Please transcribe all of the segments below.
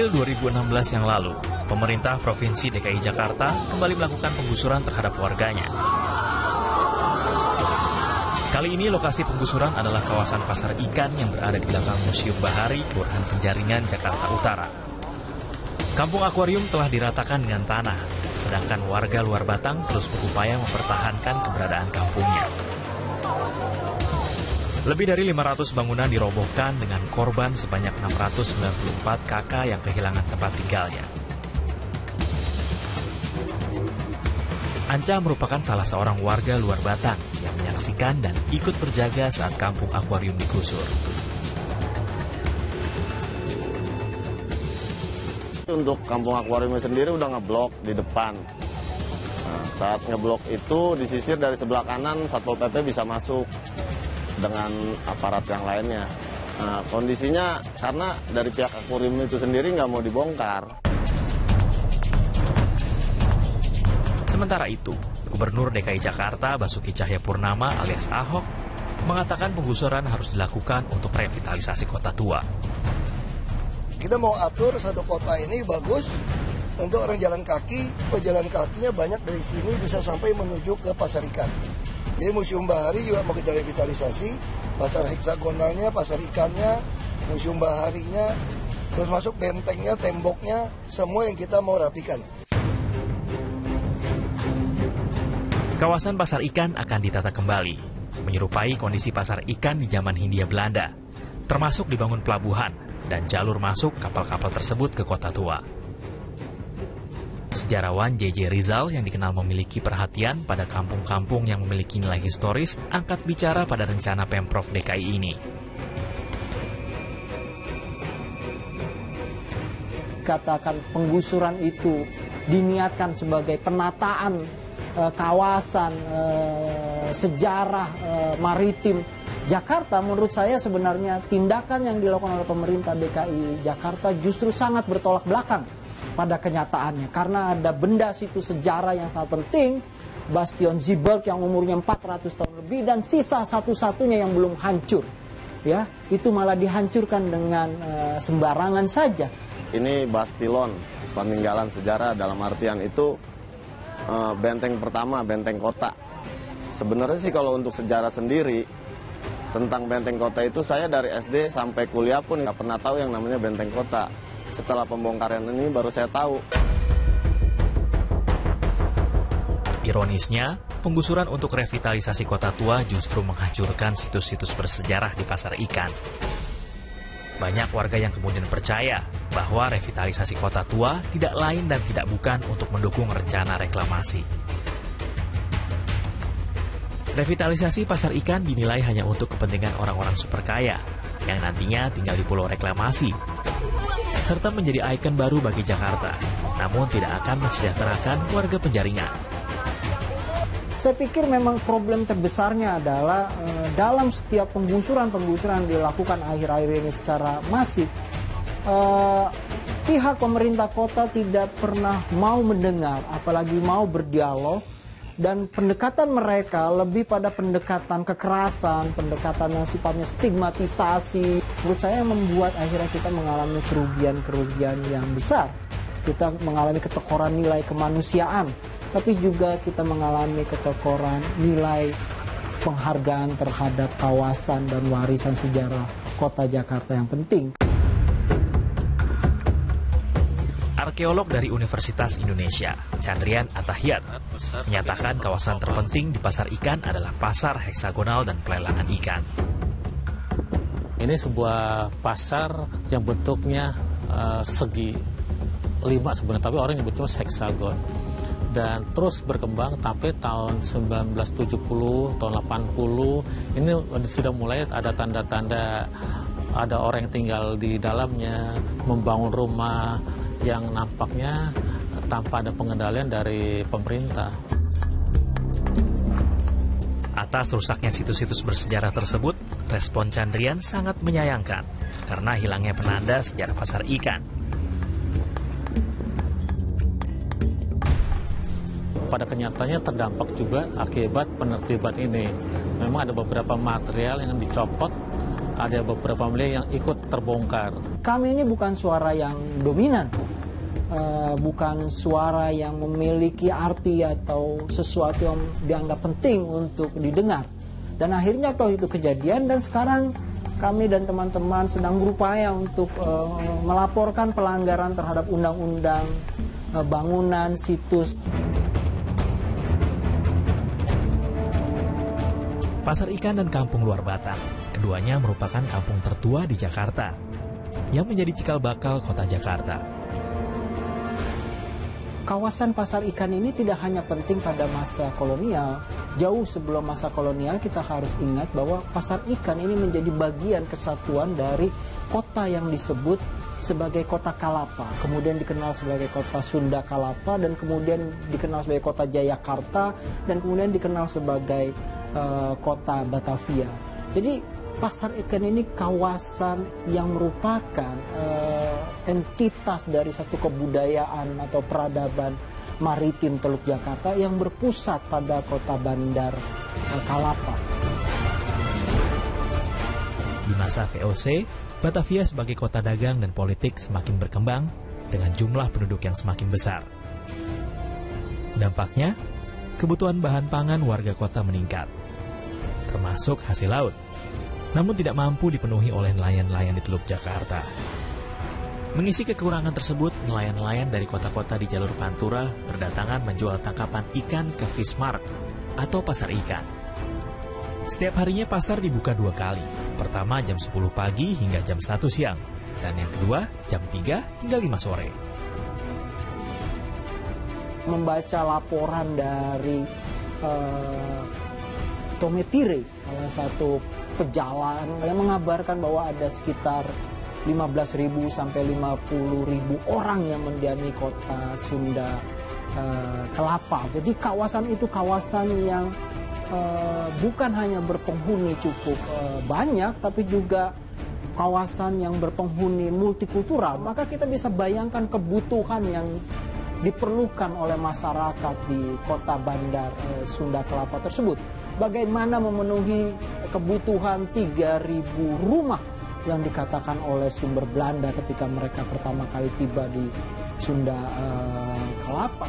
April 2016 yang lalu, pemerintah Provinsi DKI Jakarta kembali melakukan penggusuran terhadap warganya. Kali ini lokasi penggusuran adalah kawasan pasar ikan yang berada di belakang Museum Bahari, Kelurahan Penjaringan, Jakarta Utara. Kampung akuarium telah diratakan dengan tanah, sedangkan warga luar Batang terus berupaya mempertahankan keberadaan kampungnya. Lebih dari 500 bangunan dirobohkan dengan korban sebanyak 694 kakak yang kehilangan tempat tinggalnya. Anca merupakan salah seorang warga luar Batang yang menyaksikan dan ikut berjaga saat kampung akuarium digusur. Untuk kampung akuarium sendiri udah ngeblok di depan. Nah, saat ngeblok itu disisir dari sebelah kanan, Satpol PP bisa masuk dengan aparat yang lainnya. Nah, kondisinya karena dari pihak akuarium itu sendiri nggak mau dibongkar. Sementara itu, Gubernur DKI Jakarta Basuki Cahayapurnama alias Ahok mengatakan penggusuran harus dilakukan untuk revitalisasi kota tua. Kita mau atur satu kota ini bagus untuk orang jalan kaki, pejalan kakinya banyak dari sini bisa sampai menuju ke pasar ikan. Jadi Museum Bahari juga mau kita revitalisasi, pasar heksagonalnya, pasar ikannya, Museum Baharinya, terus masuk bentengnya, temboknya, semua yang kita mau rapikan. Kawasan pasar ikan akan ditata kembali, menyerupai kondisi pasar ikan di zaman Hindia Belanda, termasuk dibangun pelabuhan dan jalur masuk kapal-kapal tersebut ke kota tua. Sejarawan J.J. Rizal yang dikenal memiliki perhatian pada kampung-kampung yang memiliki nilai historis angkat bicara pada rencana Pemprov DKI ini. Katakan penggusuran itu diniatkan sebagai penataan kawasan sejarah maritim Jakarta, menurut saya sebenarnya tindakan yang dilakukan oleh pemerintah DKI Jakarta justru sangat bertolak belakang pada kenyataannya, karena ada benda situ sejarah yang sangat penting, Bastion Zeeburg yang umurnya 400 tahun lebih dan sisa satu-satunya yang belum hancur, ya itu malah dihancurkan dengan sembarangan saja. Ini bastilon, peninggalan sejarah dalam artian itu benteng pertama, benteng kota. Sebenarnya sih kalau untuk sejarah sendiri tentang benteng kota itu saya dari SD sampai kuliah pun nggak pernah tahu yang namanya benteng kota. Setelah pembongkaran ini baru saya tahu. Ironisnya, penggusuran untuk revitalisasi kota tua justru menghancurkan situs-situs bersejarah di pasar ikan. Banyak warga yang kemudian percaya bahwa revitalisasi kota tua tidak lain dan tidak bukan untuk mendukung rencana reklamasi. Revitalisasi pasar ikan dinilai hanya untuk kepentingan orang-orang super kaya yang nantinya tinggal di pulau reklamasi, serta menjadi ikon baru bagi Jakarta, namun tidak akan mensejahterakan warga Penjaringan. Saya pikir memang problem terbesarnya adalah dalam setiap penggusuran dilakukan akhir-akhir ini secara masif, pihak pemerintah kota tidak pernah mau mendengar, apalagi mau berdialog, dan pendekatan mereka lebih pada pendekatan kekerasan, pendekatan yang sifatnya stigmatisasi. Menurut saya membuat akhirnya kita mengalami kerugian yang besar. Kita mengalami ketekoran nilai kemanusiaan, tapi juga kita mengalami ketekoran nilai penghargaan terhadap kawasan dan warisan sejarah kota Jakarta yang penting. Arkeolog dari Universitas Indonesia, Chandrian Atahiyat, menyatakan kawasan terpenting di pasar ikan adalah pasar heksagonal dan pelelangan ikan. Ini sebuah pasar yang bentuknya segi 5 sebenarnya, tapi orang nyebutnya heksagon. Dan terus berkembang sampai tahun 1970, tahun 80, ini sudah mulai ada tanda-tanda ada orang yang tinggal di dalamnya, membangun rumah yang nampaknya tanpa ada pengendalian dari pemerintah. Atas rusaknya situs-situs bersejarah tersebut, respon Chandrian sangat menyayangkan karena hilangnya penanda sejarah pasar ikan. Pada kenyataannya terdampak juga akibat penertiban ini. Memang ada beberapa material yang dicopot ada beberapa wilayah yang ikut terbongkar. Kami ini bukan suara yang dominan, bukan suara yang memiliki arti atau sesuatu yang dianggap penting untuk didengar. Dan akhirnya toh itu kejadian, dan sekarang kami dan teman-teman sedang berupaya untuk melaporkan pelanggaran terhadap undang-undang bangunan situs. Pasar Ikan dan Kampung Luar Batang, keduanya merupakan kampung tertua di Jakarta, yang menjadi cikal bakal kota Jakarta. Kawasan pasar ikan ini tidak hanya penting pada masa kolonial. Jauh sebelum masa kolonial kita harus ingat bahwa pasar ikan ini menjadi bagian kesatuan dari kota yang disebut sebagai kota Kalapa. Kemudian dikenal sebagai kota Sunda Kalapa, dan kemudian dikenal sebagai kota Jayakarta, dan kemudian dikenal sebagai kota Batavia. Jadi pasar ikan ini kawasan yang merupakan entitas dari satu kebudayaan atau peradaban maritim Teluk Jakarta yang berpusat pada kota bandar Kalapa. Di masa VOC, Batavia sebagai kota dagang dan politik semakin berkembang dengan jumlah penduduk yang semakin besar. Dampaknya, kebutuhan bahan pangan warga kota meningkat, termasuk hasil laut, namun tidak mampu dipenuhi oleh nelayan-nelayan di Teluk Jakarta. Mengisi kekurangan tersebut, nelayan-nelayan dari kota-kota di jalur Pantura berdatangan menjual tangkapan ikan ke Fish Mark atau pasar ikan. Setiap harinya pasar dibuka 2 kali, pertama jam 10 pagi hingga jam 1 siang, dan yang kedua jam 3 hingga 5 sore. Membaca laporan dari Tometire, salah satu pejalan, yang mengabarkan bahwa ada sekitar 15.000 sampai 50.000 orang yang mendiami kota Sunda Kelapa. Jadi kawasan itu kawasan yang bukan hanya berpenghuni cukup banyak, tapi juga kawasan yang berpenghuni multikultural. Maka kita bisa bayangkan kebutuhan yang diperlukan oleh masyarakat di kota bandar Sunda Kelapa tersebut. Bagaimana memenuhi kebutuhan 3.000 rumah yang dikatakan oleh sumber Belanda ketika mereka pertama kali tiba di Sunda Kelapa.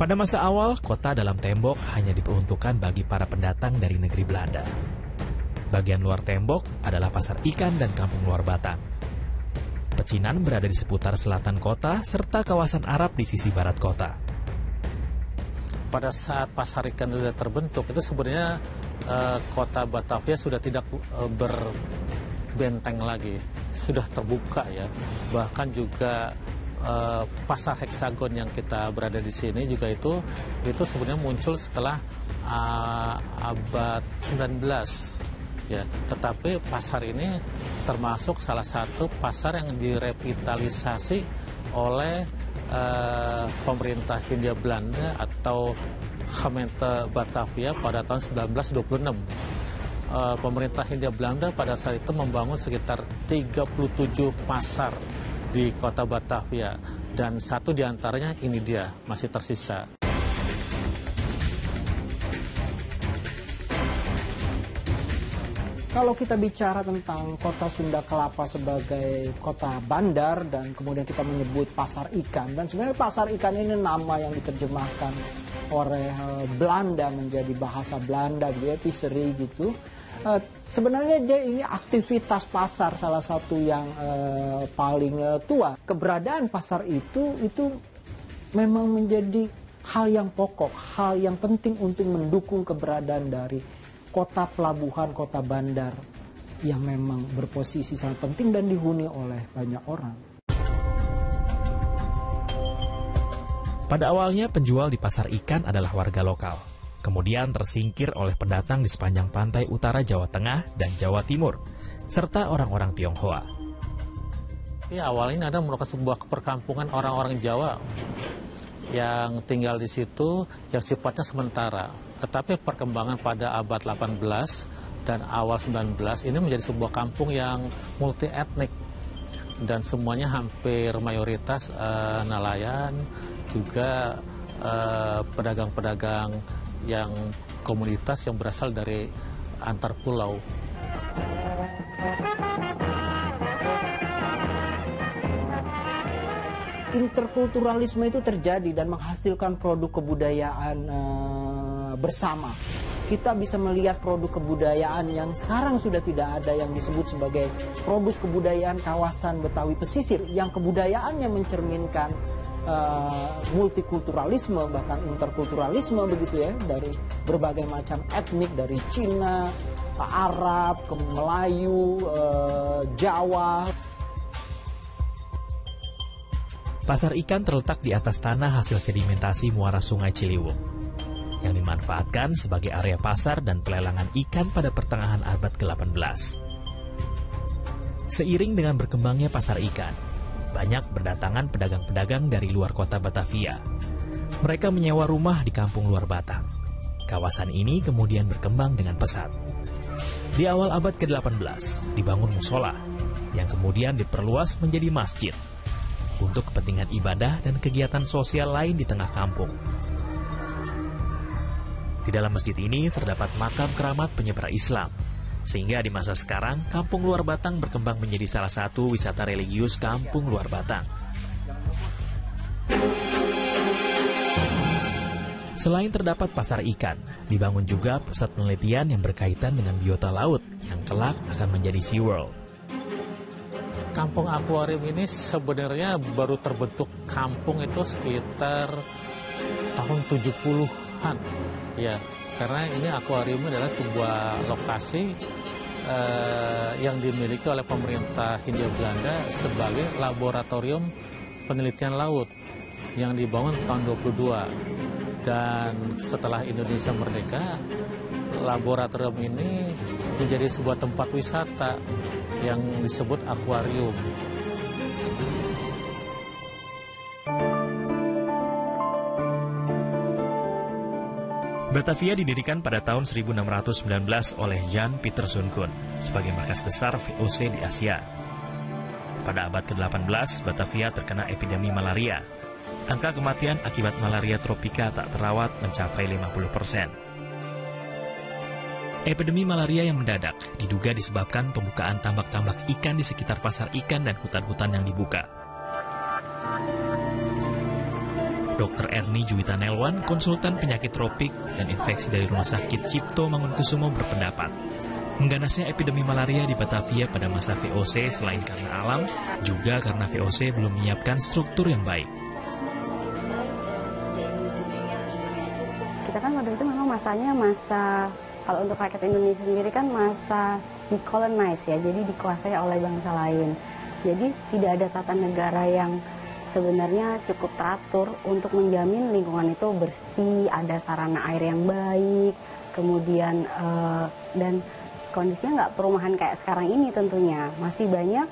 Pada masa awal, kota dalam tembok hanya diperuntukkan bagi para pendatang dari negeri Belanda. Bagian luar tembok adalah pasar ikan dan kampung luar Batang. Pecinan berada di seputar selatan kota serta kawasan Arab di sisi barat kota. Pada saat pasar ikan sudah terbentuk, itu sebenarnya kota Batavia sudah tidak berbenteng lagi, sudah terbuka ya. Bahkan juga pasar heksagon yang kita berada di sini juga itu sebenarnya muncul setelah abad 19 ya. Tetapi pasar ini termasuk salah satu pasar yang direvitalisasi oleh pemerintah Hindia Belanda atau Gemeente Batavia pada tahun 1926. Pemerintah Hindia Belanda pada saat itu membangun sekitar 37 pasar di kota Batavia, dan satu diantaranya ini dia masih tersisa. Kalau kita bicara tentang kota Sunda Kelapa sebagai kota bandar, dan kemudian kita menyebut pasar ikan, dan sebenarnya pasar ikan ini nama yang diterjemahkan oleh Belanda menjadi bahasa Belanda, dia fishery gitu. Sebenarnya dia ini aktivitas pasar salah satu yang paling tua. Keberadaan pasar itu memang menjadi hal yang pokok, hal yang penting untuk mendukung keberadaan dari kota pelabuhan, kota bandar yang memang berposisi sangat penting dan dihuni oleh banyak orang. Pada awalnya penjual di pasar ikan adalah warga lokal, kemudian tersingkir oleh pendatang di sepanjang pantai utara Jawa Tengah dan Jawa Timur, serta orang-orang Tionghoa. Ya, awalnya ada merupakan sebuah perkampungan orang-orang Jawa yang tinggal di situ yang sifatnya sementara. Tetapi perkembangan pada abad 18 dan awal 19 ini menjadi sebuah kampung yang multi etnik, dan semuanya hampir mayoritas nelayan, juga pedagang-pedagang yang komunitas yang berasal dari antar pulau. Interkulturalisme itu terjadi dan menghasilkan produk kebudayaan bersama. Kita bisa melihat produk kebudayaan yang sekarang sudah tidak ada, yang disebut sebagai produk kebudayaan kawasan Betawi Pesisir, yang kebudayaannya mencerminkan multikulturalisme, bahkan interkulturalisme begitu ya, dari berbagai macam etnik, dari Cina, Arab, ke Melayu, Jawa. Pasar ikan terletak di atas tanah hasil sedimentasi muara Sungai Ciliwung, yang dimanfaatkan sebagai area pasar dan pelelangan ikan pada pertengahan abad ke-18. Seiring dengan berkembangnya pasar ikan, banyak berdatangan pedagang-pedagang dari luar kota Batavia. Mereka menyewa rumah di kampung luar Batang. Kawasan ini kemudian berkembang dengan pesat. Di awal abad ke-18, dibangun musola, yang kemudian diperluas menjadi masjid, untuk kepentingan ibadah dan kegiatan sosial lain di tengah kampung. Di dalam masjid ini terdapat makam keramat penyebar Islam, sehingga di masa sekarang Kampung Luar Batang berkembang menjadi salah satu wisata religius Kampung Luar Batang. Selain terdapat pasar ikan, dibangun juga pusat penelitian yang berkaitan dengan biota laut yang kelak akan menjadi SeaWorld. Kampung akuarium ini sebenarnya baru terbentuk kampung itu sekitar tahun 70-an. Ya, karena ini akuarium adalah sebuah lokasi yang dimiliki oleh pemerintah Hindia Belanda sebagai laboratorium penelitian laut yang dibangun tahun 22. Dan setelah Indonesia merdeka, laboratorium ini menjadi sebuah tempat wisata yang disebut akuarium. Batavia didirikan pada tahun 1619 oleh Jan Pieter Zoon sebagai markas besar VOC di Asia. Pada abad ke-18, Batavia terkena epidemi malaria. Angka kematian akibat malaria tropika tak terawat mencapai 50%. Epidemi malaria yang mendadak diduga disebabkan pembukaan tambak-tambak ikan di sekitar pasar ikan dan hutan-hutan yang dibuka. Dr. Erni Juwita Nelwan, konsultan penyakit tropik dan infeksi dari Rumah Sakit Cipto Mangunkusumo berpendapat, mengganasnya epidemi malaria di Batavia pada masa VOC selain karena alam, juga karena VOC belum menyiapkan struktur yang baik. Kita kan waktu itu memang masanya masa, kalau untuk rakyat Indonesia sendiri kan masa decolonize ya, jadi dikuasai oleh bangsa lain. Jadi tidak ada tata negara yang sebenarnya cukup teratur untuk menjamin lingkungan itu bersih, ada sarana air yang baik, kemudian dan kondisinya nggak perumahan kayak sekarang ini tentunya. Masih banyak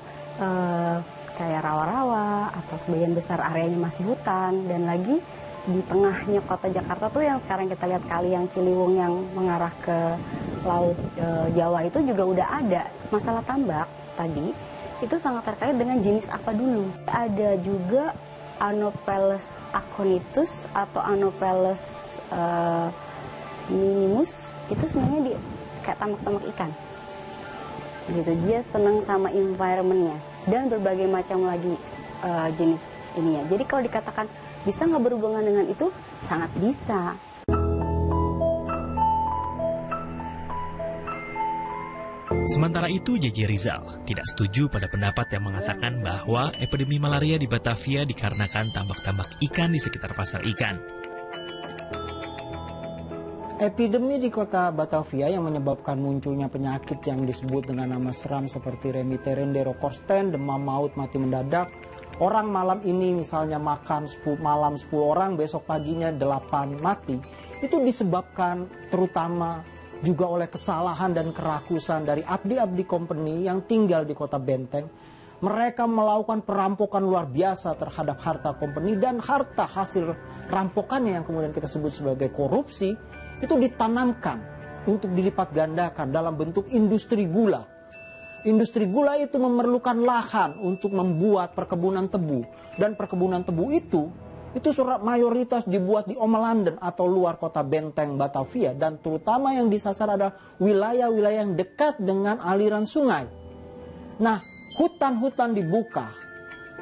kayak rawa-rawa atau sebagian besar areanya masih hutan, dan lagi di tengahnya kota Jakarta tuh yang sekarang kita lihat kali yang Ciliwung yang mengarah ke Laut Jawa itu juga udah ada. Masalah tambak tadi itu sangat terkait dengan jenis apa dulu. Ada juga Anopheles aconitus atau Anopheles minimus, itu sebenarnya kayak tambak-tambak ikan. Gitu, dia senang sama environment-nya dan berbagai macam lagi jenis ini ya. Jadi kalau dikatakan bisa nggak berhubungan dengan itu, sangat bisa. Sementara itu, J.J. Rizal tidak setuju pada pendapat yang mengatakan bahwa epidemi malaria di Batavia dikarenakan tambak-tambak ikan di sekitar pasar ikan. Epidemi di kota Batavia yang menyebabkan munculnya penyakit yang disebut dengan nama seram seperti Remiterendero-Korsten, demam maut mati mendadak. Orang malam ini misalnya makan 10 orang, besok paginya 8 mati. Itu disebabkan terutama juga oleh kesalahan dan kerakusan dari abdi-abdi company yang tinggal di kota Benteng. Mereka melakukan perampokan luar biasa terhadap harta company, dan harta hasil rampokannya yang kemudian kita sebut sebagai korupsi itu ditanamkan untuk dilipat gandakan dalam bentuk industri gula. Industri gula itu memerlukan lahan untuk membuat perkebunan tebu, dan perkebunan tebu itu itu mayoritas dibuat di Ommelanden atau luar kota benteng Batavia, dan terutama yang disasar adalah wilayah-wilayah yang dekat dengan aliran sungai. Nah, hutan-hutan dibuka,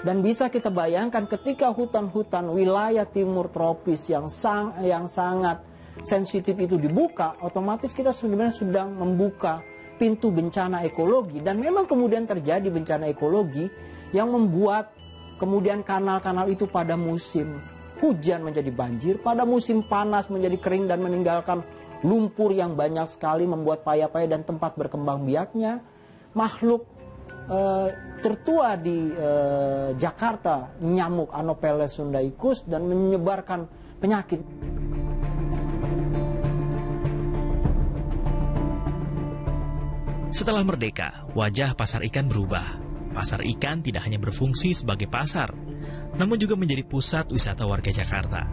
dan bisa kita bayangkan ketika hutan-hutan wilayah timur tropis yang sangat sensitif itu dibuka, otomatis kita sebenarnya sedang membuka pintu bencana ekologi, dan memang kemudian terjadi bencana ekologi yang membuat kemudian kanal-kanal itu pada musim hujan menjadi banjir, pada musim panas menjadi kering dan meninggalkan lumpur yang banyak sekali, membuat paya-paya dan tempat berkembang biaknya. Makhluk tertua di Jakarta, nyamuk Anopheles sundaicus, dan menyebarkan penyakit. Setelah merdeka, wajah pasar ikan berubah. Pasar ikan tidak hanya berfungsi sebagai pasar, namun juga menjadi pusat wisata warga Jakarta.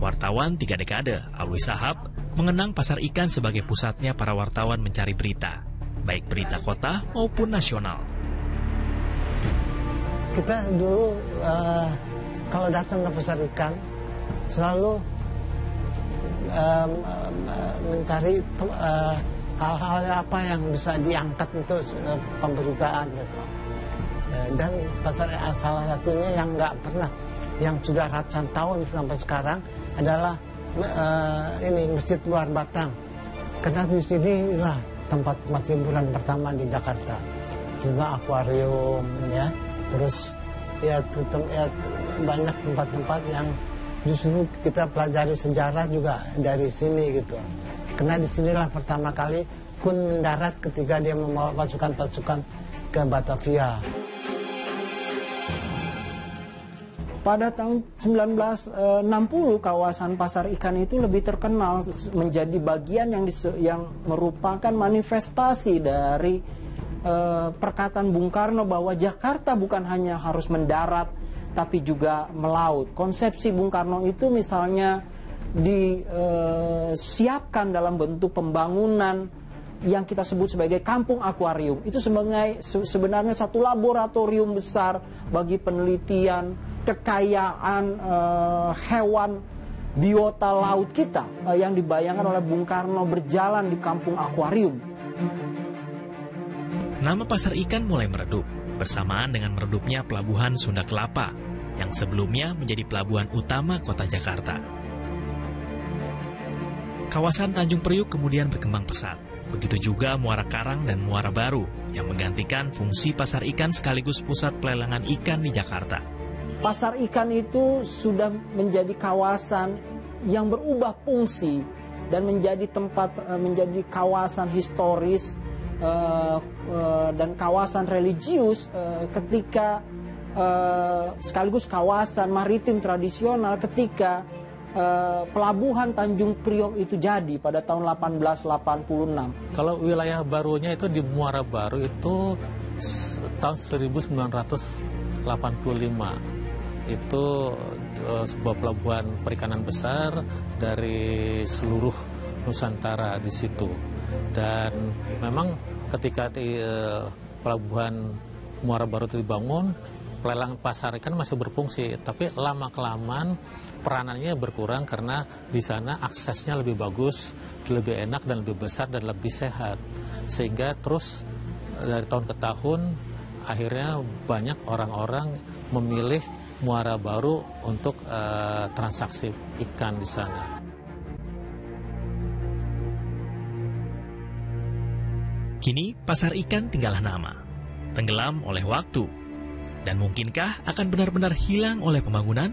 Wartawan 3 dekade, Alwi Sahab, mengenang pasar ikan sebagai pusatnya para wartawan mencari berita, baik berita kota maupun nasional. Kita dulu kalau datang ke pasar ikan selalu mencari hal-hal apa yang bisa diangkat untuk pemberitaan gitu. Dan pasar salah satunya yang nggak pernah, yang sudah ratusan tahun sampai sekarang adalah ini Masjid Luar Batang. Karena di sini lah tempat hiburan pertama di Jakarta. Juga akuarium ya. Terus ya banyak tempat-tempat yang justru kita pelajari sejarah juga dari sini gitu. Karena disinilah pertama kali Kun mendarat ketika dia membawa pasukan-pasukan ke Batavia. Pada tahun 1960, kawasan pasar ikan itu lebih terkenal menjadi bagian yang merupakan manifestasi dari perkataan Bung Karno bahwa Jakarta bukan hanya harus mendarat, tapi juga melaut. Konsepsi Bung Karno itu misalnya disiapkan dalam bentuk pembangunan yang kita sebut sebagai kampung akuarium. Itu sebenarnya satu laboratorium besar bagi penelitian kekayaan hewan biota laut kita yang dibayangkan oleh Bung Karno berjalan di kampung akuarium. Nama pasar ikan mulai meredup bersamaan dengan meredupnya pelabuhan Sunda Kelapa yang sebelumnya menjadi pelabuhan utama kota Jakarta. Kawasan Tanjung Priuk kemudian berkembang pesat. Begitu juga Muara Karang dan Muara Baru yang menggantikan fungsi pasar ikan sekaligus pusat pelelangan ikan di Jakarta. Pasar ikan itu sudah menjadi kawasan yang berubah fungsi dan menjadi kawasan historis dan kawasan religius ketika sekaligus kawasan maritim tradisional ketika pelabuhan Tanjung Priok itu jadi pada tahun 1886. Kalau wilayah barunya itu di Muara Baru itu tahun 1985. Itu sebuah pelabuhan perikanan besar dari seluruh Nusantara di situ. Dan memang ketika di pelabuhan Muara Baru itu dibangun, pelelangan pasar ikan masih berfungsi, tapi lama-kelamaan peranannya berkurang karena di sana aksesnya lebih bagus, lebih enak dan lebih besar dan lebih sehat. Sehingga terus dari tahun ke tahun akhirnya banyak orang-orang memilih Muara Baru untuk transaksi ikan di sana. Kini pasar ikan tinggallah nama, tenggelam oleh waktu. Dan mungkinkah akan benar-benar hilang oleh pembangunan?